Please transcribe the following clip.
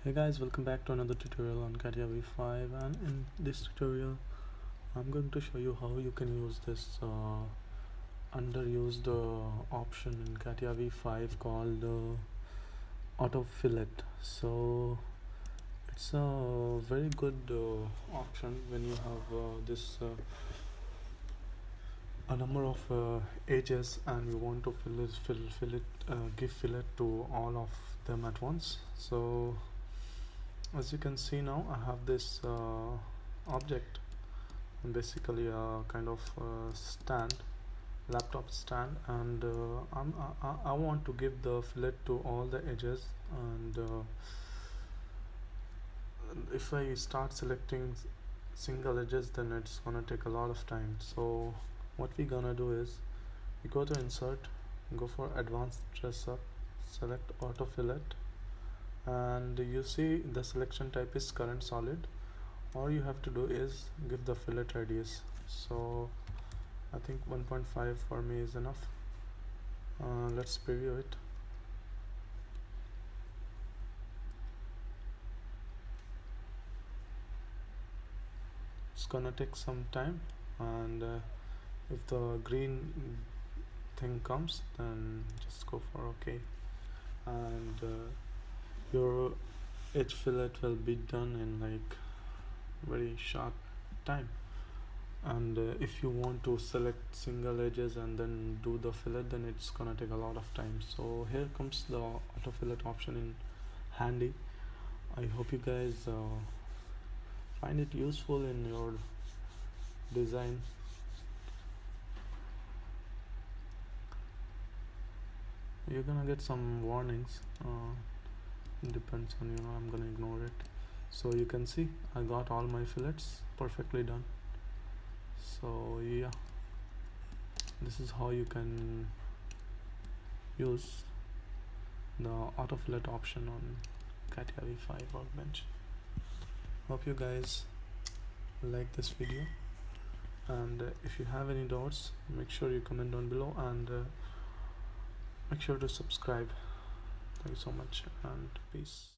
Hey guys, welcome back to another tutorial on Catia V5, and in this tutorial I'm going to show you how you can use this underused option in Catia V5 called Autofillet. So it's a very good option when you have this a number of edges and you want to give fillet to all of them at once. So as you can see now, I have this object, basically a kind of laptop stand, and I want to give the fillet to all the edges, and if I start selecting single edges, then it's gonna take a lot of time. So what we're gonna do is we go to insert, go for advanced dress up, select auto fillet, and you see the selection type is current solid. All you have to do is give the fillet radius. So I think 1.5 for me is enough. Let's preview it. It's gonna take some time, and if the green thing comes, then just go for OK, and your edge fillet will be done in like very short time. And if you want to select single edges and then do the fillet, then it's gonna take a lot of time. So here comes the auto fillet option in handy. I hope you guys find it useful in your design. You're gonna get some warnings, depends on you. I'm gonna ignore it. So you can see I got all my fillets perfectly done. So yeah, this is how you can use the auto fillet option on Catia V5 workbench. Hope you guys like this video, and if you have any doubts, make sure you comment down below, and make sure to subscribe. Thank you so much, and peace.